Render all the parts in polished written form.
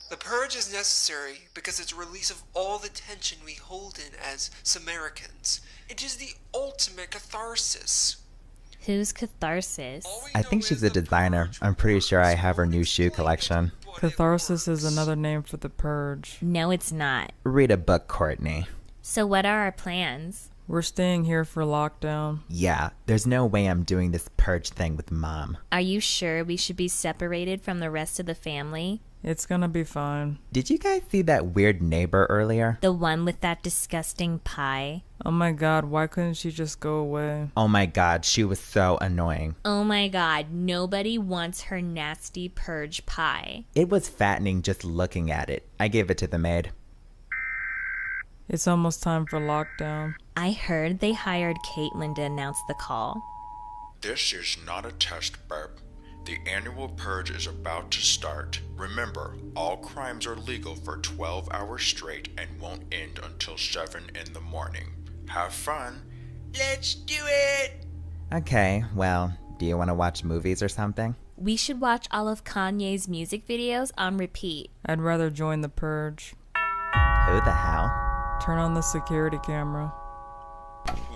The purge is necessary because it's a release of all the tension we hold in as Samaritans. It is the ultimate catharsis. Who's Catharsis? I think she's a designer. I'm pretty sure I have her new shoe collection. Catharsis is another name for the purge. No, it's not. Read a book, Courtney. So what are our plans? We're staying here for lockdown. Yeah, there's no way I'm doing this purge thing with Mom. Are you sure we should be separated from the rest of the family? It's gonna be fine. Did you guys see that weird neighbor earlier? The one with that disgusting pie? Oh my god, why couldn't she just go away? Oh my god, she was so annoying. Oh my god, nobody wants her nasty purge pie. It was fattening just looking at it. I gave it to the maid. It's almost time for lockdown. I heard they hired Caitlin to announce the call. This is not a test, Barb. The annual purge is about to start. Remember, all crimes are legal for 12 hours straight and won't end until 7 in the morning. Have fun. Let's do it! Okay, well, do you want to watch movies or something? We should watch all of Kanye's music videos on repeat. I'd rather join the purge. Who the hell? Turn on the security camera.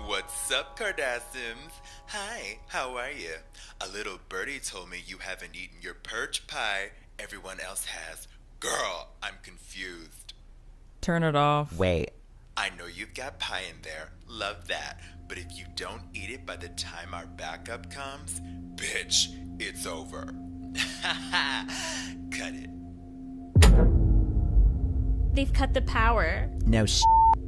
What's up, Kardashians? Hi, how are you? A little birdie told me you haven't eaten your purge pie. Everyone else has. Girl, I'm confused. Turn it off. Wait, I know you've got pie in there. Love that. But if you don't eat it by the time our backup comes, bitch, it's over. Cut it. They've cut the power. no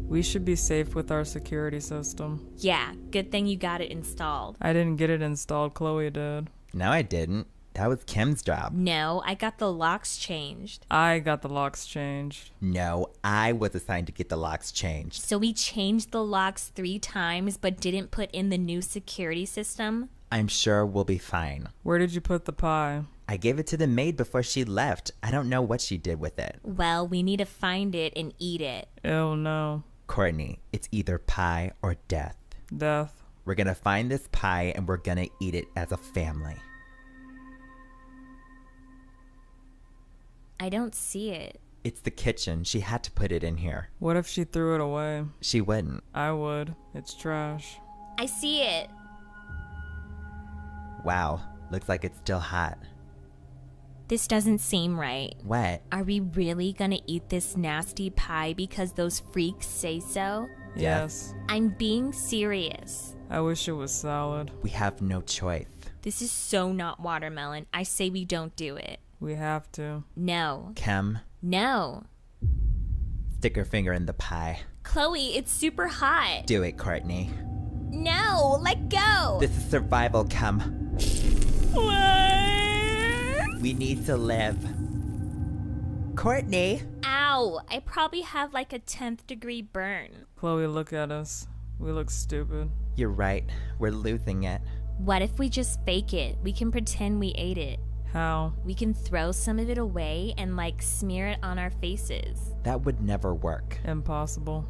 We should be safe with our security system. Yeah, good thing you got it installed. I didn't get it installed, Chloe did. No, I didn't. That was Kim's job. No, I got the locks changed. I got the locks changed. No, I was assigned to get the locks changed. So we changed the locks 3 times but didn't put in the new security system? I'm sure we'll be fine. Where did you put the pie? I gave it to the maid before she left. I don't know what she did with it. Well, we need to find it and eat it. Oh no. Courtney, it's either pie or death. Death. We're gonna find this pie and we're gonna eat it as a family. I don't see it. It's the kitchen. She had to put it in here. What if she threw it away? She wouldn't. I would. It's trash. I see it. Wow, looks like it's still hot. This doesn't seem right. What? Are we really gonna eat this nasty pie because those freaks say so? Yes. I'm being serious. I wish it was salad. We have no choice. This is so not watermelon. I say we don't do it. We have to. No. Kim, No. stick her finger in the pie. Chloe, it's super hot. Do it, Courtney. No, let go. This is survival, Kim. What? We need to live. Courtney! Ow, I probably have like a 10th degree burn. Chloe, look at us. We look stupid. You're right. We're losing it. What if we just fake it? We can pretend we ate it. How? We can throw some of it away and like smear it on our faces. That would never work. Impossible.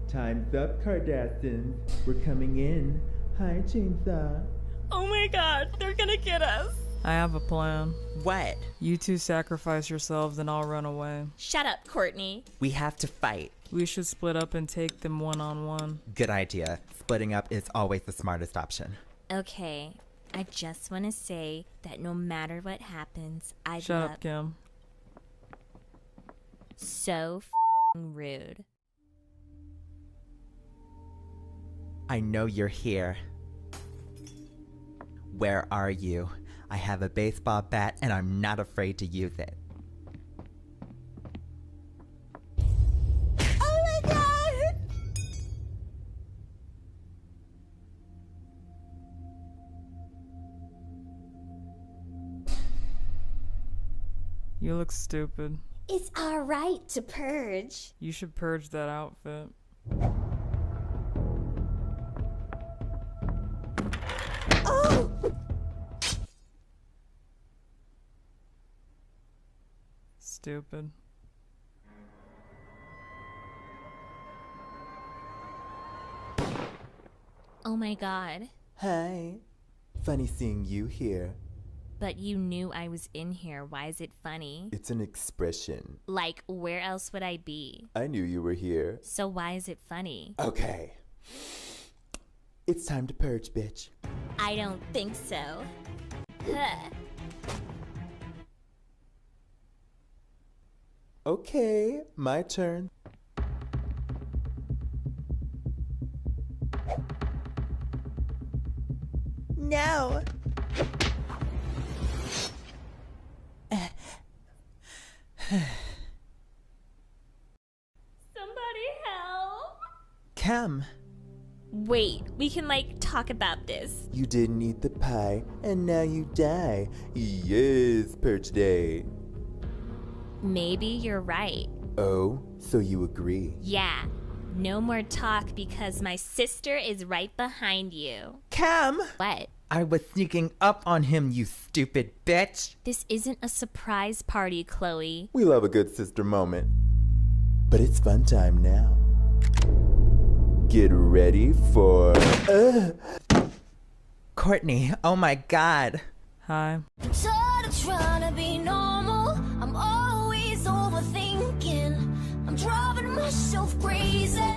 Time's up, Kardashians. We're coming in. Hi, Chainsaw. Oh my god, they're gonna get us. I have a plan. What? You two sacrifice yourselves and I'll run away. Shut up, Courtney. We have to fight. We should split up and take them one-on-one. Good idea. Splitting up is always the smartest option. Okay, I just want to say that no matter what happens, I Shut love up, Kim. so rude. I know you're here. Where are you? I have a baseball bat and I'm not afraid to use it. Oh my god! You look stupid. It's alright to purge. You should purge that outfit. Oh! Stupid. Oh my god. Hi. Funny seeing you here. But you knew I was in here. Why is it funny? It's an expression. Like, where else would I be? I knew you were here. So why is it funny? Okay. It's time to purge, bitch. I don't think so. Huh. Okay, my turn. No. Somebody help. Come. Wait, we can talk about this. You didn't eat the pie, and now you die. Yes, purge day. Maybe you're right. Oh, so you agree? Yeah. No more talk because my sister is right behind you. Come. What? I was sneaking up on him, you stupid bitch. This isn't a surprise party, Chloe. We love a good sister moment. But it's fun time now. Get ready for... Courtney, oh my god. Hi. I'm tired of trying to be normal.